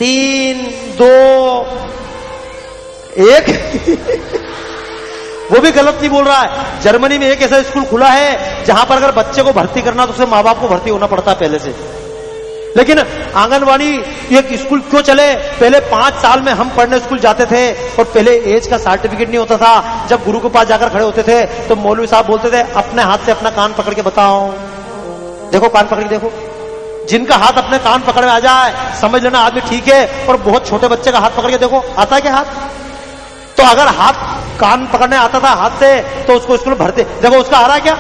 3, 2, 1 वो भी गलत नहीं बोल रहा है। जर्मनी में एक ऐसा स्कूल खुला है जहां पर अगर बच्चे को भर्ती करना तो उसके माँ बाप को भर्ती होना पड़ता है पहले से। लेकिन आंगनवाड़ी एक स्कूल क्यों चले? पहले 5 साल में हम पढ़ने स्कूल जाते थे और पहले एज का सर्टिफिकेट नहीं होता था। जब गुरु के पास जाकर खड़े होते थे तो मौलवी साहब बोलते थे अपने हाथ से अपना कान पकड़ के बताओ। देखो कान पकड़ के देखो। जिनका हाथ अपने कान पकड़ में आ जाए समझ लेना आदमी ठीक है। और बहुत छोटे बच्चे का हाथ पकड़ के देखो, आता है क्या हाथ? तो अगर हाथ कान पकड़ने आता था हाथ से तो उसको स्कूल भरते। देखो उसका आ रहा है क्या?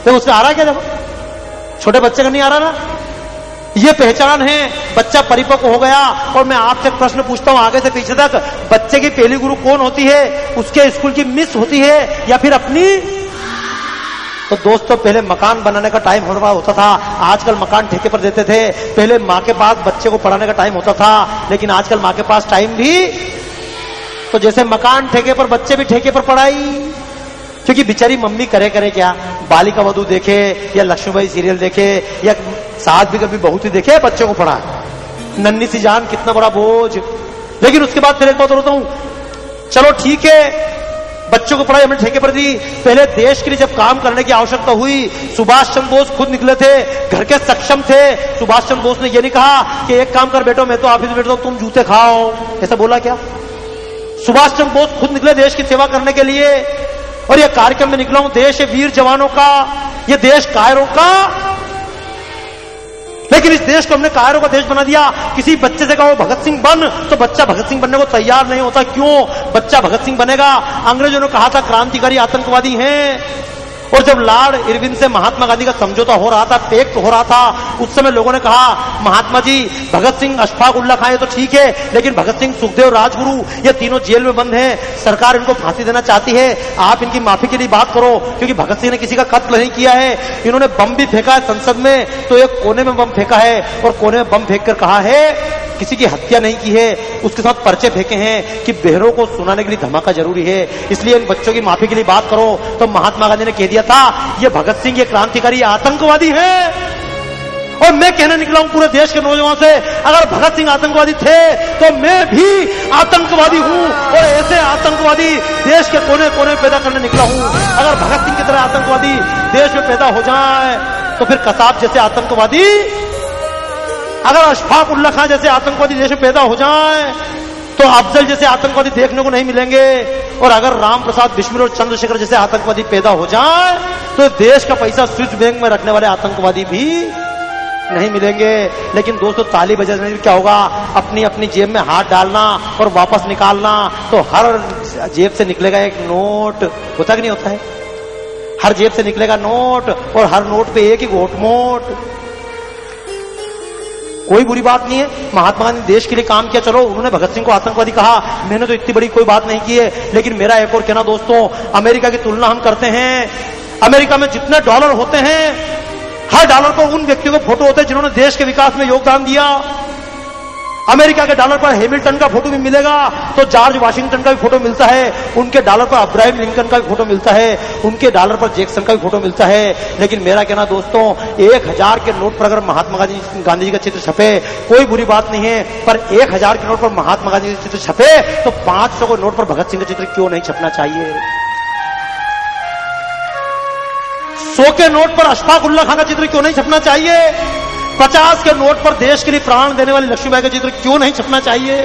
देखो उसका आ रहा है क्या? देखो छोटे बच्चे का नहीं आ रहा ना। ये पहचान है। बच्चा परिपक्व हो गया। और मैं आपसे प्रश्न पूछता हूं आगे से पीछे तक, बच्चे की पहली गुरु कौन होती है? उसके स्कूल की मिस होती है या फिर अपनी? तो दोस्तों पहले मकान बनाने का टाइम होता था, आजकल मकान ठेके पर देते थे। पहले माँ के पास बच्चे को पढ़ाने का टाइम होता था, लेकिन आजकल माँ के पास टाइम भी। तो जैसे मकान ठेके पर, बच्चे भी ठेके पर पढ़ाई। क्योंकि बेचारी मम्मी करे क्या? बालिका वधू देखे या लक्ष्मीबाई सीरियल देखे या साथ भी कभी बहुत ही देखे, बच्चों को पढ़ा। नन्ही सी जान कितना बड़ा बोझ। लेकिन उसके बाद फिर एक बात बोलता हूं, चलो ठीक है बच्चों को पढ़ाई हमने ठेके पर दी। पहले देश के लिए जब काम करने की आवश्यकता हुई, सुभाष चंद्र बोस खुद निकले थे, घर के सक्षम थे। सुभाष चंद्र बोस ने यह नहीं कहा कि एक काम कर बेटो मैं तो ऑफिस में बैठता हूं तुम जूते खाओ, ऐसा बोला क्या? सुभाष चंद्र बोस खुद निकले देश की सेवा करने के लिए। और यह कार्यक्रम में निकला हूं, देश है वीर जवानों का, यह देश कायरों का। लेकिन इस देश को हमने कायरों का देश बना दिया। किसी बच्चे से कहो भगत सिंह बन तो बच्चा भगत सिंह बनने को तैयार नहीं होता। क्यों? बच्चा भगत सिंह बनेगा? अंग्रेजों ने कहा था क्रांतिकारी आतंकवादी हैं। और जब लॉर्ड इरविन से महात्मा गांधी का समझौता हो रहा था, पैक्ट हो रहा था, उस समय लोगों ने कहा महात्मा जी भगत सिंह अशफाक उल्ला खां तो ठीक है, लेकिन भगत सिंह, सुखदेव, राजगुरु ये तीनों जेल में बंद हैं, सरकार इनको फांसी देना चाहती है, आप इनकी माफी के लिए बात करो। क्योंकि भगत सिंह ने किसी का कत्ल नहीं किया है। इन्होंने बम भी फेंका है संसद में, तो एक कोने में बम फेंका है और कोने में बम फेंक कर कहा है किसी की हत्या नहीं की है। उसके साथ पर्चे फेंके हैं कि बहरों को सुनाने के लिए धमाका जरूरी है, इसलिए इन बच्चों की माफी के लिए बात करो। तो महात्मा गांधी ने कह दिया था ये भगत सिंह ये क्रांतिकारी आतंकवादी है। और मैं कहने निकला हूं पूरे देश के नौजवान से, अगर भगत सिंह आतंकवादी थे तो मैं भी आतंकवादी हूं। और ऐसे आतंकवादी देश के कोने कोने पैदा करने निकला हूं। अगर भगत सिंह की तरह आतंकवादी देश में पैदा हो जाए तो फिर कसाब जैसे आतंकवादी, अगर अशफाक उल्ला खां जैसे आतंकवादी देश में पैदा हो जाए तो अफजल जैसे आतंकवादी देखने को नहीं मिलेंगे। और अगर राम प्रसाद बिस्मिल और चंद्रशेखर जैसे आतंकवादी पैदा हो जाए तो देश का पैसा स्विस बैंक में रखने वाले आतंकवादी भी नहीं मिलेंगे। लेकिन दोस्तों ताली बजाने में क्या होगा? अपनी अपनी जेब में हाथ डालना और वापस निकालना। तो हर जेब से निकलेगा एक नोट, होता कि नहीं होता है? हर जेब से निकलेगा नोट और हर नोट पे एक ही घोटमोट। कोई बुरी बात नहीं है, महात्मा गांधी ने देश के लिए काम किया, चलो उन्होंने भगत सिंह को आतंकवादी कहा, मैंने तो इतनी बड़ी कोई बात नहीं की है। लेकिन मेरा एक और कहना दोस्तों, अमेरिका की तुलना हम करते हैं, अमेरिका में जितने डॉलर होते हैं हर डॉलर पर उन व्यक्तियों के फोटो होते हैं जिन्होंने देश के विकास में योगदान दिया। अमेरिका के डॉलर पर हैमिल्टन का फोटो भी मिलेगा तो जॉर्ज वाशिंगटन का भी फोटो मिलता है, उनके डॉलर पर अब्राहम लिंकन का भी फोटो मिलता है, उनके डॉलर पर जैक्सन का भी फोटो मिलता है। लेकिन मेरा कहना दोस्तों, 1000 के नोट पर अगर महात्मा गांधी जी का चित्र छपे कोई बुरी बात नहीं है, पर 1000 के नोट पर महात्मा गांधी का चित्र छपे तो 500 के नोट पर भगत सिंह का चित्र क्यों नहीं छपना चाहिए? 100 के नोट पर अशफाक उल्ला खां का चित्र क्यों नहीं छपना चाहिए? 50 के नोट पर देश के लिए प्राण देने वाली लक्ष्मीबाई का चित्र क्यों नहीं छपना चाहिए?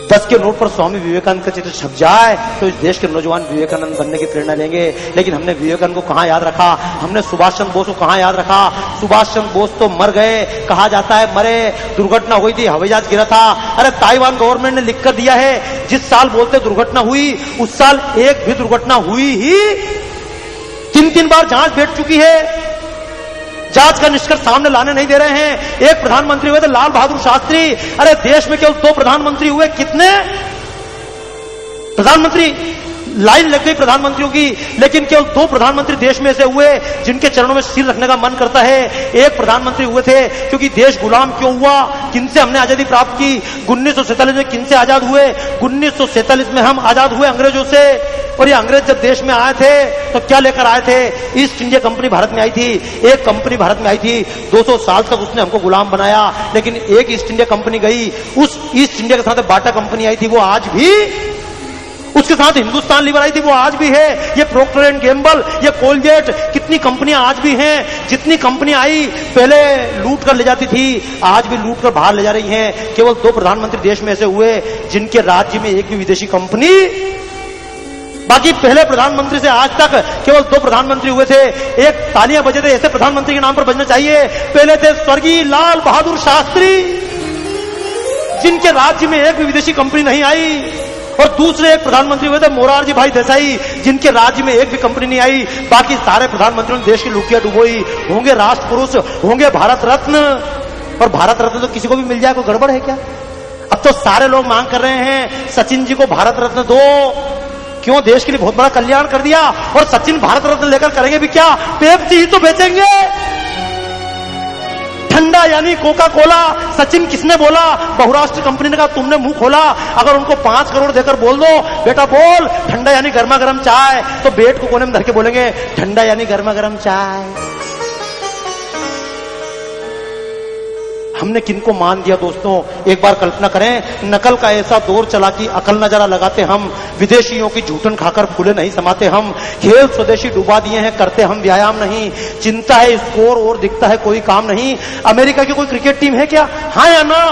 10 के नोट पर स्वामी विवेकानंद का चित्र छप जाए तो इस देश के नौजवान विवेकानंद बनने की प्रेरणा लेंगे। लेकिन हमने विवेकानंद को कहां याद रखा? हमने सुभाष चंद्र बोस को कहां याद रखा? सुभाष चंद्र बोस तो मर गए, कहा जाता है मरे, दुर्घटना हुई थी, हवाई जहाज गिरा था। अरे ताइवान गवर्नमेंट ने लिख कर दिया है जिस साल बोलते दुर्घटना हुई उस साल एक भी दुर्घटना हुई ही 3 बार जांच बैठ चुकी है, जांच का निष्कर्ष सामने लाने नहीं दे रहे हैं। एक प्रधानमंत्री हुए थे लाल बहादुर शास्त्री, अरे देश में केवल 2 प्रधानमंत्री हुए, कितने प्रधानमंत्री? लाइन लग गई प्रधानमंत्रियों की, लेकिन केवल 2 प्रधानमंत्री देश में से हुए जिनके चरणों में सिर रखने का मन करता है। एक प्रधानमंत्री हुए थे, क्योंकि देश गुलाम क्यों हुआ, किनसे हमने आजादी प्राप्त की, 1947 में किनसे आजाद हुए, 1947 में हम आजाद हुए अंग्रेजों से। और ये अंग्रेज जब देश में आए थे तो क्या लेकर आए थे? ईस्ट इंडिया कंपनी भारत में आई थी। एक कंपनी भारत में आई थी, 200 साल तक उसने हमको गुलाम बनाया, लेकिन एक ईस्ट इंडिया कंपनी गई, उस ईस्ट इंडिया के साथ बाटा कंपनी आई थी, वो आज भी, उसके साथ हिंदुस्तान लीवर आई थी, वो आज भी है। ये प्रोक्टर एंड गैम्बल, ये कोलगेट, कितनी कंपनियां आज भी हैं। जितनी कंपनी आई पहले लूट कर ले जाती थी, आज भी लूट कर बाहर ले जा रही हैं। केवल 2 प्रधानमंत्री देश में ऐसे हुए जिनके राज्य में एक भी विदेशी कंपनी, बाकी पहले प्रधानमंत्री से आज तक केवल 2 प्रधानमंत्री हुए थे। एक तालियां बजे थे, ऐसे प्रधानमंत्री के नाम पर बजना चाहिए। पहले थे स्वर्गीय लाल बहादुर शास्त्री, जिनके राज्य में एक भी विदेशी कंपनी नहीं आई। और दूसरे एक प्रधानमंत्री हुए थे मोरारजी भाई देसाई, जिनके राज्य में एक भी कंपनी नहीं आई। बाकी सारे प्रधानमंत्रियों ने देश की लुटिया डुबोई। होंगे राष्ट्र पुरुष, होंगे भारत रत्न, और भारत रत्न तो किसी को भी मिल जाए, कोई गड़बड़ है क्या? अब तो सारे लोग मांग कर रहे हैं सचिन जी को भारत रत्न दो। क्यों? देश के लिए बहुत बड़ा कल्याण कर दिया। और सचिन भारत रत्न लेकर करेंगे भी क्या? पेप्सी ही तो बेचेंगे, ठंडा यानी कोका कोला। सचिन किसने बोला? बहुराष्ट्र कंपनी ने कहा तुमने मुंह खोला। अगर उनको 5 करोड़ देकर बोल दो बेटा बोल ठंडा यानी गर्मा गर्म चाय, तो बेट को कोने में धर के बोलेंगे ठंडा यानी गर्मा गर्म चाय। हमने किनको मान दिया दोस्तों? एक बार कल्पना करें, नकल का ऐसा दौर चला कि अकल न जरा लगाते हम, विदेशियों की झूठन खाकर फूले नहीं समाते हम, खेल स्वदेशी डुबा दिए हैं, करते हम व्यायाम नहीं, चिंता है स्कोर और दिखता है कोई काम नहीं। अमेरिका की कोई क्रिकेट टीम है क्या? हाँ या ना?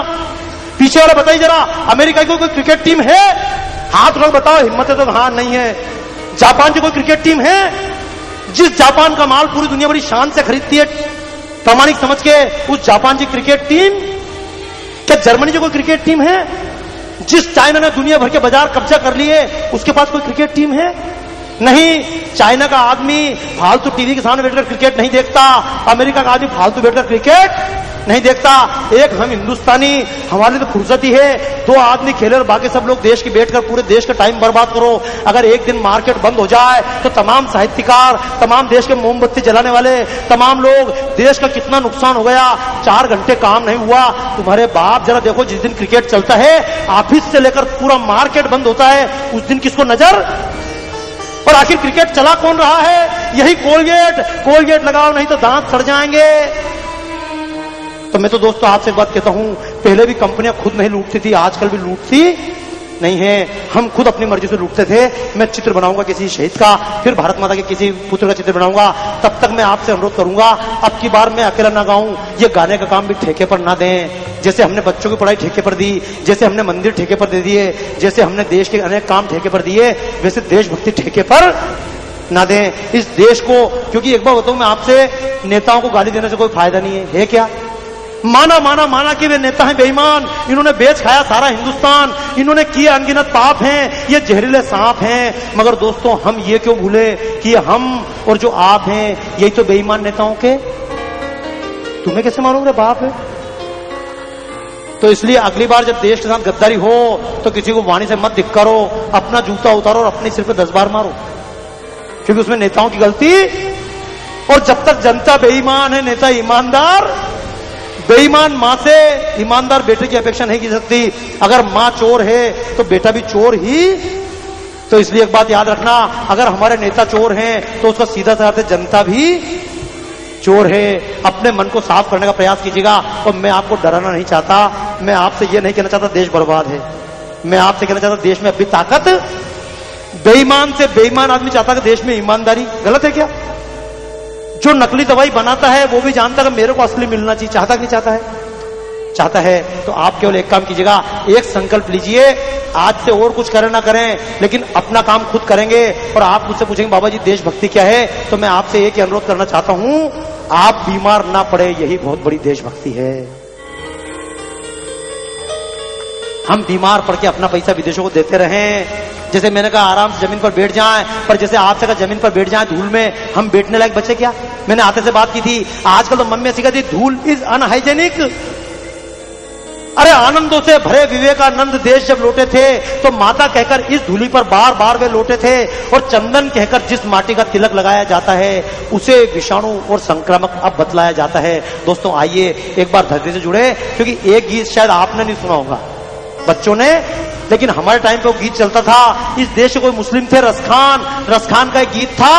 पीछे वाला बताइए जरा, अमेरिका की कोई क्रिकेट टीम है? हाथ लोग बताओ, हिम्मत है तो हाँ नहीं है। जापान की कोई क्रिकेट टीम है? जिस जापान का माल पूरी दुनिया बड़ी शान से खरीदती है प्रामाणिक समझ के, उस जापान की क्रिकेट टीम? क्या जर्मनी की कोई क्रिकेट टीम है? जिस चाइना ने दुनिया भर के बाजार कब्जा कर लिए, उसके पास कोई क्रिकेट टीम है? नहीं। चाइना का आदमी फालतू टीवी के सामने बैठकर क्रिकेट नहीं देखता, अमेरिका का आदमी फालतू बैठकर क्रिकेट नहीं देखता। एक हम हिंदुस्तानी, हमारी तो फुर्सत ही है, 2 आदमी खेले और बाकी सब लोग देश की बैठकर पूरे देश का टाइम बर्बाद करो। अगर एक दिन मार्केट बंद हो जाए तो तमाम साहित्यकार, तमाम देश के मोमबत्ती जलाने वाले तमाम लोग, देश का कितना नुकसान हो गया। 4 घंटे काम नहीं हुआ। तुम्हारे बाप जरा देखो, जिस दिन क्रिकेट चलता है ऑफिस से लेकर पूरा मार्केट बंद होता है, उस दिन किसको नजर? और आखिर क्रिकेट चला कौन रहा है? यही कोलगेट लगाओ नहीं तो दांत सड़ जाएंगे। तो मैं तो दोस्तों आपसे एक बात कहता हूं, पहले भी कंपनियां खुद नहीं लूटती थी, आजकल भी लूटती नहीं है। हम खुद अपनी मर्जी से लूटते थे। मैं चित्र बनाऊंगा किसी शहीद का, फिर भारत माता के किसी पुत्र का चित्र बनाऊंगा। तब तक मैं आपसे अनुरोध करूंगा, अब की बार मैं अकेला ना गाऊं, ये गाने का काम भी ठेके पर ना दें। जैसे हमने बच्चों की पढ़ाई ठेके पर दी, जैसे हमने मंदिर ठेके पर दे दिए, जैसे हमने देश के अनेक काम ठेके पर दिए, वैसे देशभक्ति ठेके पर ना दें इस देश को। क्योंकि एक बार बताऊं मैं आपसे, नेताओं को गाली देने से कोई फायदा नहीं है क्या? माना कि वे नेता हैं बेईमान, इन्होंने बेच खाया सारा हिंदुस्तान, इन्होंने किए अनगिनत पाप हैं, ये जहरीले सांप हैं। मगर दोस्तों हम ये क्यों भूले कि हम और जो आप हैं यही तो बेईमान नेताओं के। तुम्हें कैसे मालूम रे बाप है? तो इसलिए अगली बार जब देश के साथ गद्दारी हो तो किसी को वाणी से मत धिक्कारो, अपना जूता उतारो और अपने सिर पे 10 बार मारो, क्योंकि उसमें नेताओं की गलती। और जब तक जनता बेईमान है, नेता ईमानदार, बेईमान मां से ईमानदार बेटे की अपेक्षा नहीं की सकती। अगर मां चोर है तो बेटा भी चोर ही। तो इसलिए एक बात याद रखना, अगर हमारे नेता चोर हैं तो उसका सीधा सा अर्थ है जनता भी चोर है। अपने मन को साफ करने का प्रयास कीजिएगा। और मैं आपको डराना नहीं चाहता, मैं आपसे यह नहीं कहना चाहता देश बर्बाद है। मैं आपसे कहना चाहता देश में अभी ताकत, बेईमान से बेईमान आदमी चाहता कि देश में ईमानदारी। गलत है क्या? जो नकली दवाई बनाता है वो भी जानता है कि मेरे को असली मिलना चाहिए। चाहता कि नहीं चाहता है? चाहता है। तो आप केवल एक काम कीजिएगा, एक संकल्प लीजिए, आज से और कुछ करें ना करें लेकिन अपना काम खुद करेंगे। और आप मुझसे पूछेंगे बाबा जी देशभक्ति क्या है, तो मैं आपसे एक ही अनुरोध करना चाहता हूं, आप बीमार ना पड़े, यही बहुत बड़ी देशभक्ति है। हम बीमार पड़ के अपना पैसा विदेशों को देते रहें। जैसे मैंने कहा आराम से जमीन पर बैठ जाएं, पर जैसे आपसे कहा जमीन पर बैठ जाएं धूल में, हम बैठने लायक बचे क्या? मैंने आते से बात की थी, आजकल तो मम्मी सिखाती धूल इज अनहाइजेनिक। अरे आनंदों से भरे विवेकानंद देश जब लौटे थे तो माता कहकर इस धूलि पर बार बार वे लौटे थे, और चंदन कहकर जिस माटी का तिलक लगाया जाता है उसे विषाणु और संक्रामक अब बतलाया जाता है। दोस्तों आइए एक बार धरती से जुड़े, क्योंकि एक गीत शायद आपने नहीं सुना होगा बच्चों ने, लेकिन हमारे टाइम पे वो गीत चलता था। इस देश के कोई मुस्लिम थे रसखान का एक गीत था,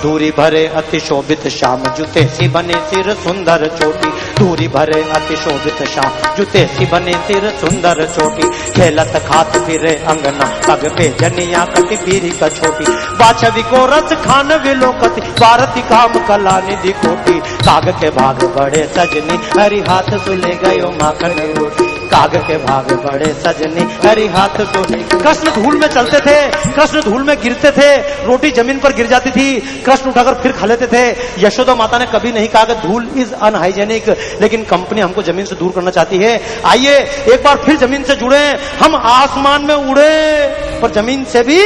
धूरी भरे अति शोभित श्याम जुते सी बने सिर सुंदर चोटी, धूरी भरे अति शोभित श्याम जुते सी बने सिर सुंदर चोटी, खेलत खात फिरे अंगना पग पे जनिया कति पीरी का छोटी, बाछवी को रस खान विलोकति भारती काम कला निधि कोटी, काग के भाग बड़े सजनी हरि हाथ सुले गयो माखन रोटी, काग के भाग बड़े सजनी हरि हाथ सुले। कृष्ण धूल में चलते थे, कृष्ण धूल में गिरते थे, रोटी जमीन पर गिर जाती थी, कृष्ण उठाकर फिर खा लेते थे। यशोदा माता ने कभी नहीं कहा कि धूल इज अनहाइजेनिक, लेकिन कंपनी हमको जमीन से दूर करना चाहती है। आइए एक बार फिर जमीन से जुड़े, हम आसमान में उड़े पर जमीन से भी